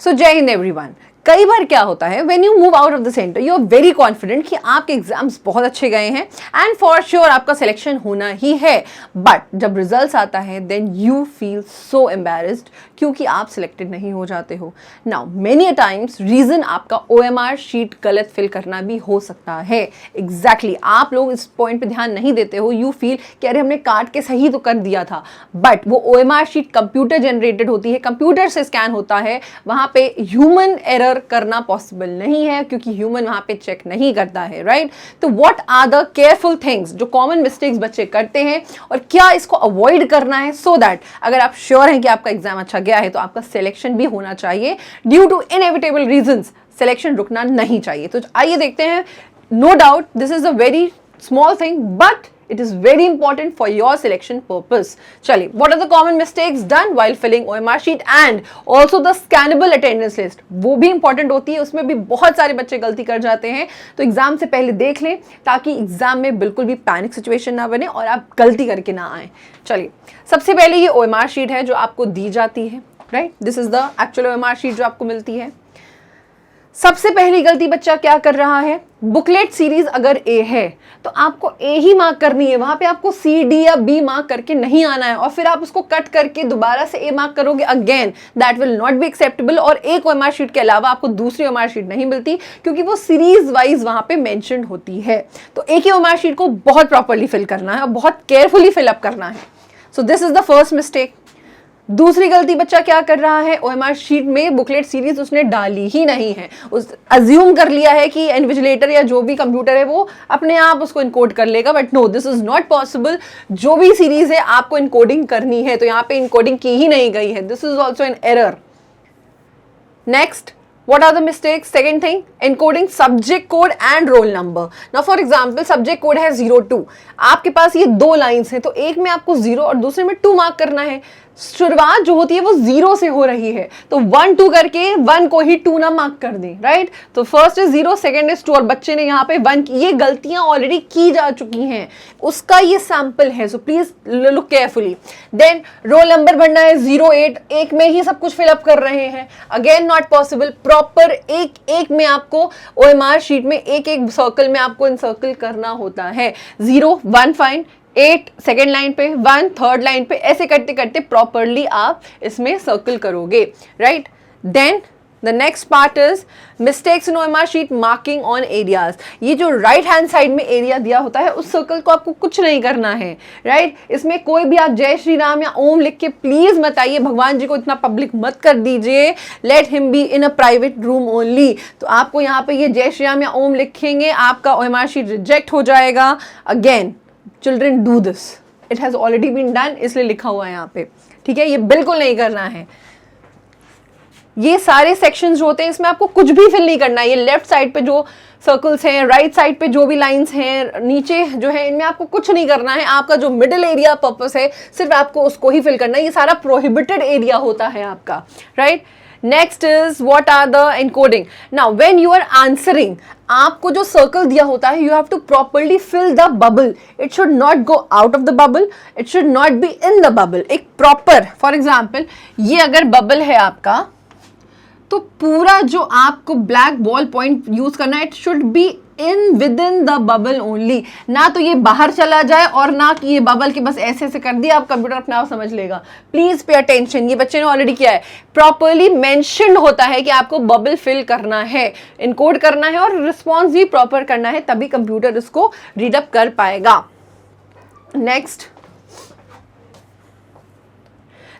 सो जय हिंद एवरीवन। कई बार क्या होता है, when you move out of the centre you are very confident कि आपके एग्जाम्स बहुत अच्छे गए हैं एंड फॉर श्योर आपका सिलेक्शन होना ही है, बट जब रिजल्ट्स आता है then you feel so embarrassed क्योंकि आप सिलेक्टेड नहीं हो जाते हो। नाउ मेनी टाइम्स रीजन आपका OMR शीट गलत फिल करना भी हो सकता है। एग्जैक्टली आप लोग इस पॉइंट पे ध्यान नहीं देते हो, यू फील कि अरे हमने काट के सही तो कर दिया था, बट वो OMR शीट कंप्यूटर जनरेटेड होती है, कंप्यूटर से स्कैन होता है, वहां पे ह्यूमन एरर करना पॉसिबल नहीं है क्योंकि ह्यूमन वहां पे चेक नहीं करता है, राइट? तो what are the careful things जो कॉमन मिस्टेक्स बच्चे करते हैं और क्या इसको अवॉइड करना है सो दैट अगर आप श्योर हैं कि आपका एग्जाम अच्छा गया है तो आपका सिलेक्शन भी होना चाहिए। Due to inevitable reasons selection रुकना नहीं चाहिए। तो आइए देखते हैं। No doubt this is a very small thing but it is very important for your selection purpose. चलिए, what are the common mistakes done while filling OMR sheet and also the scannable attendance list? वो भी important होती है, उसमें भी बहुत सारे बच्चे गलती कर जाते हैं। तो एग्जाम से पहले देख लें ताकि एग्जाम में बिल्कुल भी पैनिक सिचुएशन ना बने और आप गलती करके ना आए। चलिए, सबसे पहले ये OMR शीट है जो आपको दी जाती है, right? This is the actual OMR sheet जो आपको मिलती है। सबसे पहली गलती बच्चा क्या कर रहा है, बुकलेट सीरीज अगर A है तो आपको A ही मार्क करनी है, वहां पे आपको C, D या B मार्क करके नहीं आना है और फिर आप उसको कट करके दोबारा से A मार्क करोगे, again that will not be acceptable. और एक OMR शीट के अलावा आपको दूसरी OMR शीट नहीं मिलती क्योंकि वो सीरीज वाइज वहां पे मेंशन होती है। तो एक ही OMR शीट को बहुत प्रॉपरली फिल करना है और बहुत केयरफुली फिलअप करना है। So this is the first mistake. दूसरी गलती बच्चा क्या कर रहा है, OMR शीट में बुकलेट सीरीज उसने डाली ही नहीं है, उस अज्यूम कर लिया है कि इन्विजिलेटर या जो भी कंप्यूटर है वो अपने आप उसको इनकोड कर लेगा, but no, this is not possible. जो भी सीरीज है आपको इनकोडिंग करनी है, तो यहाँ पे इनकोडिंग की ही नहीं गई है। This is also an error. Next, what are the mistakes? Second thing, encoding subject code and roll number. Now for example, subject code है 02, आपके पास ये दो लाइंस हैं, तो एक में आपको 0 और दूसरे में 2 मार्क करना है। शुरुआत जो होती है वो 0 से हो रही है, तो 1 2 करके 1 को ही 2 ना मार्क कर दें, राइट? तो फर्स्ट इज 0, सेकंड इज 2 और बच्चे ने यहाँ पे 1 की। ये गलतियां ऑलरेडी की जा चुकी हैं, उसका ये सैंपल है, so please look carefully. Then roll number भरना है 08, एक में ही सब कुछ फिलअप कर रहे हैं, अगेन नॉट पॉसिबल। प्रॉपर एक में आपको OMR शीट में एक सर्कल में आपको इनसर्कल करना होता है। 0 1 फाइन, 8 सेकेंड लाइन पे, 1 थर्ड लाइन पे, ऐसे करते करते प्रॉपरली आप इसमें सर्कल करोगे, right? Then the next part is mistakes in OMR sheet marking on areas. ये जो राइट हैंड साइड में एरिया दिया होता है उस सर्कल को आपको कुछ नहीं करना है, राइट? इसमें कोई भी आप जय श्री राम या ओम लिख के प्लीज मत आइए, भगवान जी को इतना पब्लिक मत कर दीजिए। Let him be in a private room only. तो आपको यहाँ पे ये जय श्री राम या ओम लिखेंगे, आपका OMR शीट रिजेक्ट हो जाएगा। Again children do this, it has already been done, इसलिए लिखा हुआ है यहाँ पे, ठीक है? ये बिल्कुल नहीं करना है। ये सारे सेक्शंस जो होते हैं इसमें आपको कुछ भी फिल नहीं करना है। ये लेफ्ट साइड पे जो सर्कल्स हैं, राइट साइड पे जो भी लाइंस हैं, नीचे जो है, इनमें आपको कुछ नहीं करना है। आपका जो मिडिल एरिया पर्पस है सिर्फ आपको उसको ही फिल करना है। ये सारा प्रोहिबिटेड एरिया होता है आपका, right? Next is what are the encoding. Now when you are answering, आपको जो सर्कल दिया होता है you have to properly fill the bubble. It should not go out of the bubble, it should not be in the bubble. एक proper, for example ये अगर bubble है आपका, तो पूरा जो आपको ब्लैक बॉल पॉइंट यूज करना है, it should be in with in the bubble only, ना तो ये बाहर चला जाए और ना कि ये बबल के बस ऐसे ऐसे कर दिया, आप कंप्यूटर अपने आप समझ लेगा। प्लीज पे अटेंशन, ये बच्चे ने ऑलरेडी किया है। प्रॉपरली मेंशन्ड होता है कि आपको बबल फिल करना है, इनकोड करना है और रिस्पॉन्स भी प्रॉपर करना है, तभी कंप्यूटर इसको रीड अप कर पाएगा। Next,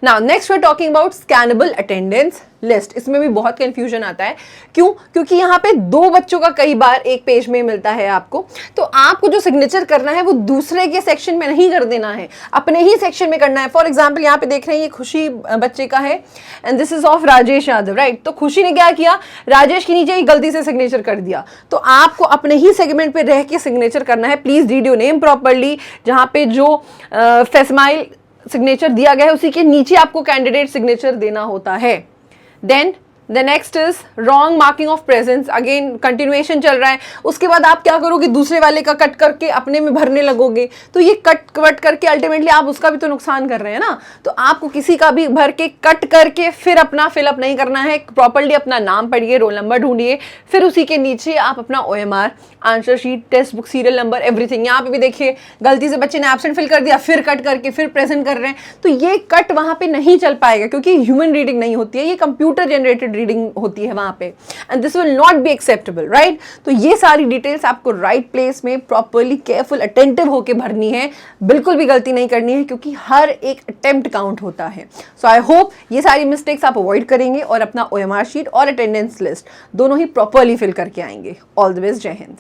now next we are talking about scannable attendance list. इसमें भी बहुत कंफ्यूजन आता है, क्यों? क्योंकि यहाँ पे 2 बच्चों का कई बार एक पेज में मिलता है आपको, तो आपको जो सिग्नेचर करना है वो दूसरे के सेक्शन में नहीं कर देना है, अपने ही सेक्शन में करना है। फॉर एग्जाम्पल यहाँ पे देख रहे हैं ये खुशी बच्चे का है and this is of Rajesh Yadav, right? तो खुशी ने क्या किया, राजेश के नीचे ही गलती से सिग्नेचर कर दिया, तो आपको अपने ही सेगमेंट पे रह के सिग्नेचर करना है। Please read your name properly. जहाँ पे जो फेस्माइल सिग्नेचर दिया गया है उसी के नीचे आपको कैंडिडेट सिग्नेचर देना होता है। Then the next is wrong marking of presence. Again continuation चल रहा है, उसके बाद आप क्या करोगे, दूसरे वाले का कट करके अपने में भरने लगोगे, तो ये कट करके अल्टीमेटली आप उसका भी तो नुकसान कर रहे हैं ना। तो आपको किसी का भी भर के कट करके फिर अपना फिलअप नहीं करना है। प्रॉपर्ली अपना नाम पढ़िए, रोल नंबर ढूंढिए, फिर उसी के नीचे आप अपना OMR, answer sheet, text book, serial number, everything. यहाँ पे भी देखिए गलती से बच्चे ने एब्सेंट फिल कर दिया, फिर कट करके फिर प्रेजेंट कर रहे हैं, तो ये कट वहां पे नहीं चल पाएगा, क्योंकि ह्यूमन रीडिंग नहीं होती है, ये कंप्यूटर जनरेटेड रीडिंग होती है वहां पे, and this will not be acceptable, right. तो ये सारी डिटेल्स आपको राइट प्लेस में प्रॉपर्ली केयरफुल अटेंटिव होकर भरनी है, बिल्कुल भी गलती नहीं करनी है, क्योंकि हर एक अटेम्प्ट काउंट होता है। सो आई होप ये सारी मिस्टेक्स आप अवॉइड करेंगे और अपना OMR शीट और अटेंडेंस लिस्ट दोनों ही प्रॉपर्ली फिल करके आएंगे। ऑल द बेस्ट, जय हिंद।